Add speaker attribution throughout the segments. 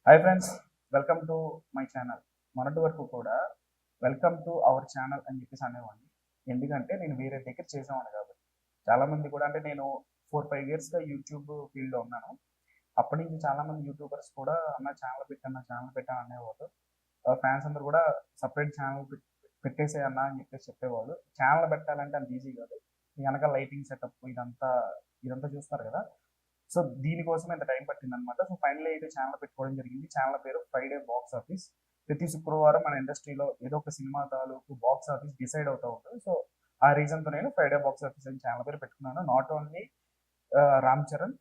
Speaker 1: Hi friends, welcome to my channel. మొన్నటి వరకు కూడా వెల్కమ్ టు అవర్ ఛానల్ అని చెప్పేసి అనేవాడిని. ఎందుకంటే నేను వేరే దగ్గర చేసేవాడిని కాబట్టి. చాలామంది కూడా అంటే నేను 4-5 ఇయర్స్గా యూట్యూబ్ ఫీల్డ్లో ఉన్నాను. అప్పటి నుంచి చాలామంది యూట్యూబర్స్ కూడా అన్న ఛానల్ పెట్టాను అనేవాళ్ళు. ఫ్యాన్స్ అందరూ కూడా సపరేట్ ఛానల్ పెట్టేసే అన్న అని చెప్పేసి చెప్పేవాళ్ళు. ఛానల్ పెట్టాలంటే అంత ఈజీ కాదు. వెనక లైటింగ్ సెటప్ ఇదంతా చూస్తారు కదా. సో దీనికోసం ఎంత టైం పట్టింది అనమాట. సో ఫైనల్ అయితే ఛానల్ పెట్టుకోవడం జరిగింది. ఛానల్ పేరు ఫ్రైడే బాక్స్ ఆఫీస్. ప్రతి శుక్రవారం మన ఇండస్ట్రీలో ఏదో ఒక సినిమా తాలూకు బాక్స్ ఆఫీస్ డిసైడ్ అవుతూ ఉంటుంది. సో ఆ రీజన్తో నేను ఫ్రైడే బాక్స్ ఆఫీస్ అని ఛానల్ పేరు పెట్టుకున్నాను. నాట్ ఓన్లీ రామ్ చరణ్,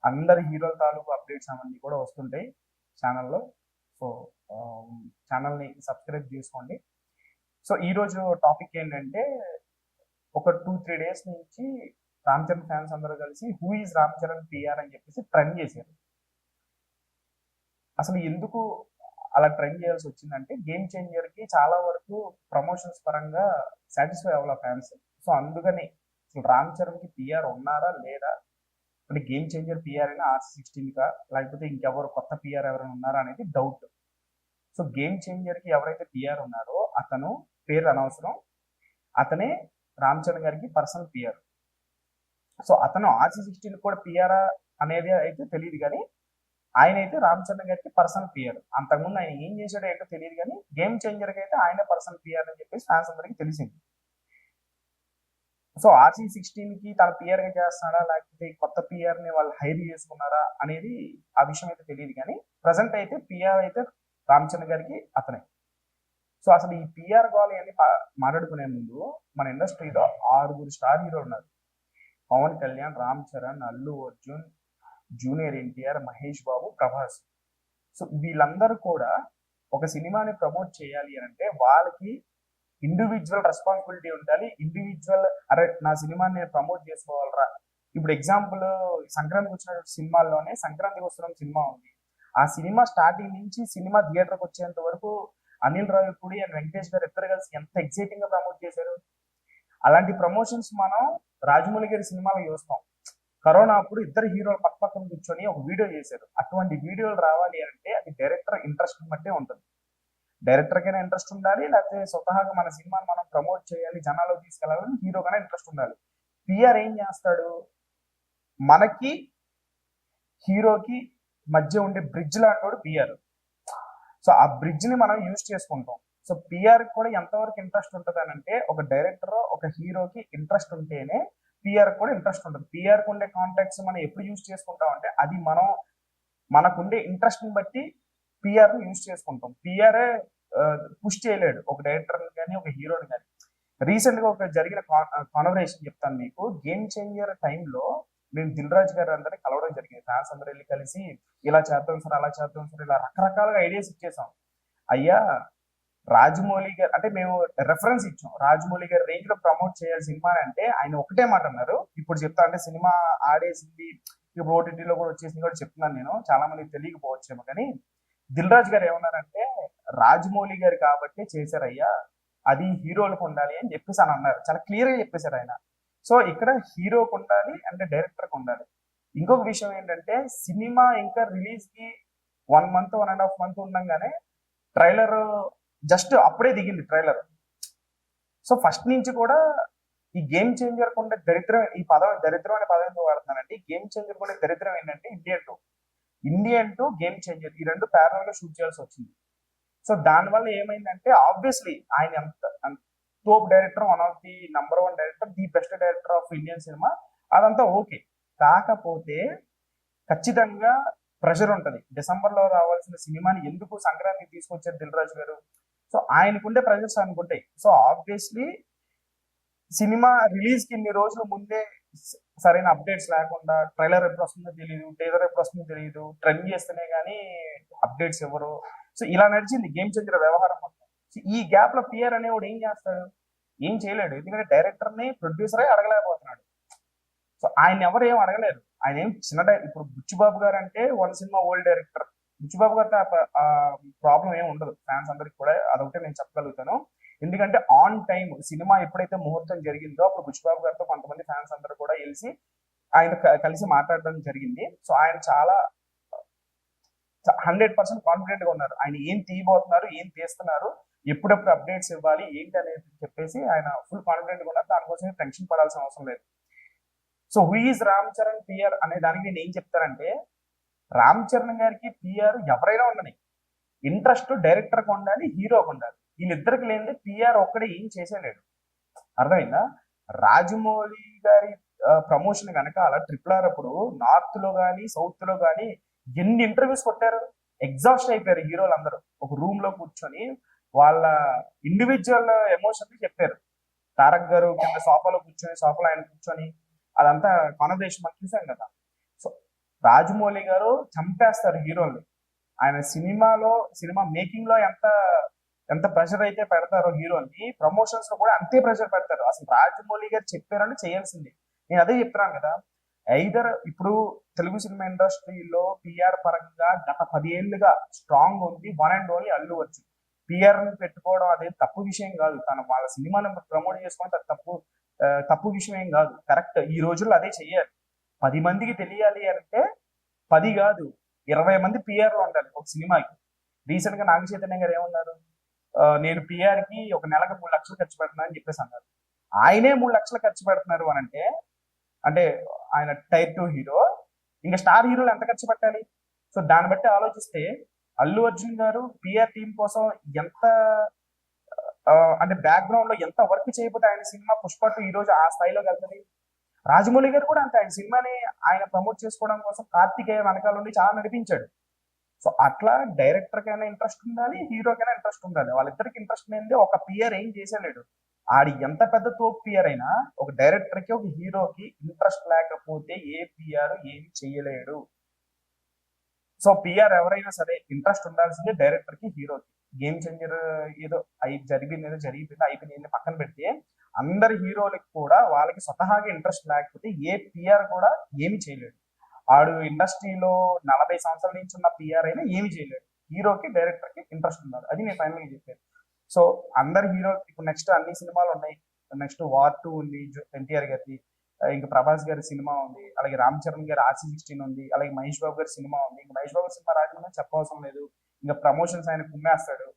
Speaker 1: అందరి హీరోల తాలూకు అప్డేట్స్ అవన్నీ కూడా వస్తుంటాయి ఛానల్లో. సో ఛానల్ని సబ్స్క్రైబ్ చేసుకోండి. సో ఈరోజు టాపిక్ ఏంటంటే, ఒక 2-3 డేస్ నుంచి రామ్ చరణ్ ఫ్యాన్స్ అందరూ కలిసి who is Ram Charan PR అని చెప్పేసి ట్రెండ్ చేశారు. అసలు ఎందుకు అలా ట్రెండ్ చేయాల్సి వచ్చిందంటే, గేమ్ చేంజర్ కి చాలా వరకు ప్రమోషన్స్ పరంగా సాటిస్ఫై అవ్వాలి ఫ్యాన్స్. సో అందుకని అసలు రామ్ చరణ్ కి పిఆర్ ఉన్నారా లేదా, అంటే గేమ్ చేంజర్ పిఆర్ అయినా RC16 కా, లేకపోతే ఇంకెవరు కొత్త పిఆర్ ఎవరైనా ఉన్నారా అనేది డౌట్. సో గేమ్ చేంజర్ కి ఎవరైతే పిఆర్ ఉన్నారో అతను పేరు అనవసరం, అతనే రామ్ చరణ్ గారికి పర్సనల్ పిఆర్. సో అతను RC16 కూడా పిఆర్ అనేది అయితే తెలియదు, కానీ ఆయన అయితే రామ్ చరణ్ గారికి పర్సనల్ పిఆర్. అంతకుముందు ఆయన ఏం చేశాడో ఏంటో తెలియదు, కానీ గేమ్ చేంజర్కి అయితే ఆయన పర్సనల్ పిఆర్ అని చెప్పేసి ఫ్యాన్స్ అందరికీ తెలిసింది. సో RC16 కి తన పిఆర్ గా చేస్తున్నాడా, లేకపోతే కొత్త పిఆర్ ని వాళ్ళు హైర్ చేసుకున్నారా అనేది ఆ విషయం అయితే తెలియదు, కానీ ప్రజెంట్ అయితే పిఆర్ అయితే రామ్ చరణ్ గారికి అతనే. సో అసలు ఈ పిఆర్ గోల్ అని మాట్లాడుకునే ముందు మన ఇండస్ట్రీలో 6 స్టార్ హీరోలు ఉన్నారు. పవన్ కళ్యాణ్, రామ్ చరణ్, అల్లు అర్జున్, జూనియర్ ఎన్టీఆర్, మహేష్ బాబు, ప్రభాస్. సో వీళ్ళందరూ కూడా ఒక సినిమాని ప్రమోట్ చేయాలి అంటే వాళ్ళకి ఇండివిజువల్ రెస్పాన్సిబిలిటీ ఉండాలి. ఇండివిజువల్, అరే నా సినిమాని నేను ప్రమోట్ చేసుకోవాలరా. ఇప్పుడు ఎగ్జాంపుల్, సంక్రాంతికి వచ్చిన సినిమాల్లోనే సంక్రాంతికి వస్తున్న సినిమా ఉంది. ఆ సినిమా స్టార్టింగ్ నుంచి సినిమా థియేటర్కి వచ్చేంత వరకు అనిల్ రావిపూడి అండ్ వెంకటేష్ గారు ఇద్దరు కలిసి ఎంత ఎక్సైటింగ్ గా ప్రమోట్ చేశారు. అలాంటి ప్రమోషన్స్ మనం రాజమౌళి గారి సినిమాలో చూస్తాం. కరోనా అప్పుడు ఇద్దరు హీరోలు పక్క పక్కన కూర్చొని ఒక వీడియో చేశారు. అటువంటి వీడియోలు రావాలి అంటే అది డైరెక్టర్ ఇంట్రెస్ట్ బట్టే ఉంటుంది. డైరెక్టర్కైనా ఇంట్రెస్ట్ ఉండాలి, లేకపోతే స్వతహాగా మన సినిమాని మనం ప్రమోట్ చేయాలి, జనాల్లో తీసుకెళ్ళాలని హీరోకైనా ఇంట్రెస్ట్ ఉండాలి. పిఆర్ ఏం చేస్తాడు, మనకి హీరోకి మధ్య ఉండే బ్రిడ్జ్ లాంటి పిఆర్. సో ఆ బ్రిడ్జ్ ని మనం యూజ్ చేసుకుంటాం. సో పిఆర్ కూడా ఎంతవరకు ఇంట్రెస్ట్ ఉంటుంది అని అంటే, ఒక డైరెక్టర్ ఒక హీరోకి ఇంట్రెస్ట్ ఉంటేనే పిఆర్ కూడా ఇంట్రెస్ట్ ఉంటుంది. పిఆర్ ఉండే కాంటాక్ట్స్ మనం ఎప్పుడు యూజ్ చేసుకుంటాం అంటే, అది మనం మనకుండే ఇంట్రెస్ట్ ని బట్టి పిఆర్ ని యూజ్ చేసుకుంటాం. పిఆర్ పుష్ చేయలేడు ఒక డైరెక్టర్ కానీ ఒక హీరోని కానీ. రీసెంట్ గా ఒక జరిగిన కాన్వర్సేషన్ చెప్తాను మీకు. గేమ్ చేంజర్ టైంలో మేము దిల్ రాజు గారు అందరినీ కలవడం జరిగింది. ఫ్యాన్స్ అందరూ వెళ్ళి కలిసి ఇలా చేద్దాం సార్, అలా చేద్దాం సార్, ఇలా రకరకాలుగా ఐడియాస్ ఇచ్చేసాం. అయ్యా రాజమౌళి గారు అంటే మేము రెఫరెన్స్ ఇచ్చాం. రాజమౌళి గారి రేంజ్ లో ప్రమోట్ చేయాలి సినిమా అంటే ఆయన ఒకటే మాట అన్నారు. ఇప్పుడు చెప్తా, అంటే సినిమా ఆడేసింది, ఇప్పుడు OTTలో కూడా వచ్చేసింది కూడా చెప్తున్నాను నేను. చాలా మందికి తెలియకపోవచ్చేమో, కానీ దిల్ రాజు గారు ఏమన్నారంటే, రాజమౌళి గారు కాబట్టి చేశారయ్యా, అది హీరోలకు ఉండాలి అని చెప్పేసి అని అన్నారు. చాలా క్లియర్ గా చెప్పేశారు ఆయన. సో ఇక్కడ హీరోకు ఉండాలి అంటే డైరెక్టర్కి ఉండాలి. ఇంకొక విషయం ఏంటంటే, సినిమా ఇంకా రిలీజ్ కి 1 month 1.5 month ఉండగానే ట్రైలర్ జస్ట్ అప్పుడే దిగింది ట్రైలర్. సో ఫస్ట్ నుంచి కూడా ఈ గేమ్ చేంజర్ కొండే దరిద్రం, ఈ పదం దరిద్రం అనే పదం ఎందుకు వాడుతున్నానంటే, గేమ్ చేంజర్ కొండే దరిద్రం ఏంటంటే ఇండియన్ టు గేమ్ చేంజర్ ఈ రెండు ప్యారల్ గా షూట్ చేయాల్సి వచ్చింది. సో దానివల్ల ఏమైందంటే, ఆబ్వియస్లీ ఆయన ఎంత top director, one of the #1 director, the best director of Indian cinema, అదంతా ఓకే. కాకపోతే ఖచ్చితంగా ప్రెషర్ ఉంటుంది. డిసెంబర్లో రావాల్సిన సినిమాని ఎందుకు సంక్రాంతికి తీసుకొచ్చారు దిల్ రాజు గారు. సో ఆయనకుండే ప్రెషర్స్ అనుకుంటాయి. సో ఆబ్వియస్లీ సినిమా రిలీజ్ కి ఇన్ని రోజుల ముందే సరైన అప్డేట్స్ లేకుండా, ట్రైలర్ ఎప్పుడు వస్తుందో తెలియదు, టీజర్ ఎప్పుడు వస్తుందో తెలియదు, ట్రెండ్ చేస్తేనే కానీ అప్డేట్స్ ఎవరు. సో ఇలా నడిచింది గేమ్ చేంజర్ వ్యవహారం మొత్తం. సో ఈ గ్యాప్ లో పిఆర్ అనేవాడు ఏం చేస్తాడు, ఏం చేయలేడు. ఎందుకంటే డైరెక్టర్ ని ప్రొడ్యూసరే అడగలేకపోతున్నాడు. సో ఆయన ఎవరు ఏం అడగలేరు. ఆయన ఏం చిన్న ఇప్పుడు బుచ్చిబాబు గారు అంటే 1 సినిమా ఓల్డ్ డైరెక్టర్. బుచ్చిబాబు గారితో ప్రాబ్లం ఏమి ఉండదు, ఫ్యాన్స్ అందరికి కూడా అదొకటే నేను చెప్పగలుగుతాను. ఎందుకంటే ఆన్ టైం సినిమా ఎప్పుడైతే ముహూర్తం జరిగిందో అప్పుడు బుచ్చిబాబు గారితో కొంతమంది ఫ్యాన్స్ అందరూ కూడా కలిసి ఆయన కలిసి మాట్లాడడం జరిగింది. సో ఆయన చాలా 100% కాన్ఫిడెంట్ గా ఉన్నారు. ఆయన ఏం తీయబోతున్నారు, ఏం తీస్తున్నారు, ఎప్పుడెప్పుడు అప్డేట్స్ ఇవ్వాలి ఏంటి అనేది చెప్పేసి ఆయన ఫుల్ కాన్ఫిడెంట్ గా ఉన్నారు. దానికోసం టెన్షన్ పడాల్సిన అవసరం లేదు. So who is Ram Charan PR అనే దానికి నేను ఏం చెప్తానంటే, రామ్ చరణ్ గారికి పిఆర్ ఎవరైనా ఉండని, ఇంట్రెస్ట్ డైరెక్టర్కి ఉండాలి, హీరోకి ఉండాలి. వీళ్ళిద్దరికి లేనిదే పిఆర్ ఒక్కడే ఏం చేసేలేడు. అర్థమైందా? రాజమౌళి గారి ప్రమోషన్ కనుక అలా RRR అప్పుడు నార్త్ లో గానీ సౌత్ లో గానీ ఎన్ని ఇంటర్వ్యూస్ కొట్టారు, ఎగ్జాస్ట్ అయిపోయారు హీరోలు అందరూ. ఒక రూమ్ లో కూర్చొని వాళ్ళ ఇండివిజువల్ ఎమోషన్ చెప్పారు. తారక్ గారు కింద సోఫాలో కూర్చొని, సోఫాలో ఆయన కూర్చొని అదంతా కాన్వర్సేషన్ మనం చూసాం కదా. సో రాజమౌళి గారు చంపేస్తారు హీరోల్ని. ఆయన సినిమా మేకింగ్ లో ఎంత ప్రెషర్ అయితే పెడతారో హీరోని, ప్రమోషన్స్ లో కూడా అంతే ప్రెషర్ పెడతారు. అసలు రాజమౌళి గారు చెప్పారని చేయాల్సింది. నేను అదే చెప్తున్నాను కదా. ఐదర్ ఇప్పుడు తెలుగు సినిమా ఇండస్ట్రీలో పిఆర్ పరంగా గత 10 ఏళ్లుగా స్ట్రాంగ్ ఉంది one and only Allu Arjun. PR ని పెట్టుకోవడం అనేది తప్పు విషయం కాదు. తను వాళ్ళ సినిమాను ప్రమోట్ చేసుకోవడం అది తప్పు విషయం ఏం కాదు. కరెక్ట్, ఈ రోజుల్లో అదే చెయ్యాలి. 10 మందికి తెలియాలి అంటే 10 కాదు 20 మంది పిఆర్ లో ఉండాలి ఒక సినిమాకి. రీసెంట్ గా నాగ చైతన్య గారు ఏమన్నారు, నేను పిఆర్ కి ఒక నెలకు 3 లక్షలు ఖర్చు పెడుతున్నా అని చెప్పేసి అన్నారు. ఆయనే 3 లక్షలు ఖర్చు పెడుతున్నారు అని అంటే ఆయన టైర్ 2 హీరో, ఇంకా స్టార్ హీరోలు ఎంత ఖర్చు పెట్టాలి? సో దాన్ని బట్టి ఆలోచిస్తే అల్లు అర్జున్ గారు పిఆర్ టీం కోసం ఎంత అంటే బ్యాక్గ్రౌండ్ లో ఎంత వర్క్ చేయకపోతే ఆయన సినిమా పుష్ప 2 ఈ రోజు ఆ స్థాయిలోకి వెళ్తుంది. రాజమౌళి గారు కూడా అంతే, ఆయన సినిమాని ఆయన ప్రమోట్ చేసుకోవడం కోసం కార్తికేయ వెనకాల నుండి చాలా నడిపించాడు. సో అట్లా డైరెక్టర్ కైనా ఇంట్రెస్ట్ ఉండాలి, హీరోకైనా ఇంట్రెస్ట్ ఉండాలి. వాళ్ళిద్దరికి ఇంట్రెస్ట్ లేనిదే ఒక పిఆర్ ఏం చేసేలేడు. ఆడి ఎంత పెద్ద తోపు పిఆర్ అయినా ఒక డైరెక్టర్ కి ఒక హీరోకి ఇంట్రెస్ట్ లేకపోతే ఏ పిఆర్ ఏమి చేయలేడు. సో పిఆర్ ఎవరైనా సరే ఇంట్రెస్ట్ ఉండాల్సిందే డైరెక్టర్ కి, హీరోకి. గేమ్ చేంజర్ ఏదో అయిపోయింది పక్కన పెడితే, అందరి హీరోలకి కూడా వాళ్ళకి స్వతహాగా ఇంట్రెస్ట్ లేకపోతే ఏ పిఆర్ కూడా ఏమి చేయలేడు. ఆడు ఇండస్ట్రీలో 40 సంవత్సరాల నుంచి ఉన్న పిఆర్ అయినా ఏమి చేయలేడు. హీరోకి డైరెక్టర్ కి ఇంట్రెస్ట్ ఉండాలి. అది నేను ఫైనల్ గా చెప్పాను. సో అందరి హీరో ఇప్పుడు నెక్స్ట్ అన్ని సినిమాలు ఉన్నాయి. నెక్స్ట్ వార్ 2 ఉంది ఎన్టీఆర్ గారికి, ఇంకా ప్రభాస్ గారి సినిమా ఉంది, అలాగే రామ్ చరణ్ గారి RC16 ఉంది, అలాగే మహేష్ బాబు గారి సినిమా ఉంది. ఇంకా మహేష్ బాబు సినిమా రాకుండా చెప్పవసరం లేదు, ఇంకా ప్రమోషన్స్ ఆయన కుమ్మేస్తాడు.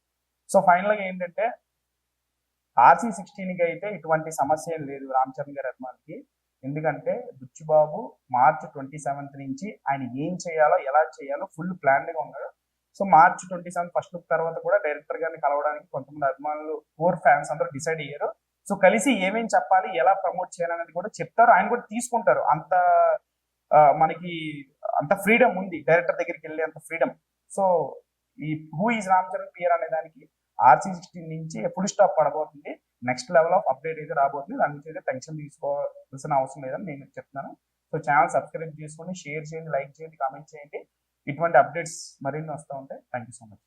Speaker 1: సో ఫైనల్ గా ఏంటంటే RC16 కి అయితే ఇటువంటి సమస్య ఏం లేదు రామ్ చరణ్ గారి అభిమానికి. ఎందుకంటే బుచ్చిబాబు మార్చ్ 27 నుంచి ఆయన ఏం చేయాలో ఎలా చేయాలో ఫుల్ ప్లాన్ గా ఉన్నాడు. సో మార్చ్ 27 ఫస్ట్ లుక్ తర్వాత కూడా డైరెక్టర్ గారిని కలవడానికి కొంతమంది అభిమానులు, కోర్ ఫ్యాన్స్ అందరూ డిసైడ్ అయ్యారు. సో కలిసి ఏమేం చెప్పాలి, ఎలా ప్రమోట్ చేయాలనేది కూడా చెప్తారు, ఆయన కూడా తీసుకుంటారు. మనకి అంత ఫ్రీడమ్ ఉంది డైరెక్టర్ దగ్గరికి వెళ్ళే అంత ఫ్రీడమ్. సో ఈ who is Ram Charan PR అనే దానికి RC16 నుంచి ఫుల్ స్టాప్ పడబోతుంది. నెక్స్ట్ లెవెల్ ఆఫ్ అప్డేట్ అయితే రాబోతుంది. దాని నుంచి అయితే టెన్షన్ తీసుకోవాల్సిన అవసరం లేదని నేను చెప్తున్నాను. సో ఛానల్ సబ్స్క్రైబ్ చేసుకోండి, షేర్ చేయండి, లైక్ చేయండి, కామెంట్ చేయండి. ఇటువంటి అప్డేట్స్ మరిన్ని వస్తూ ఉంటాయి. Thank you so much.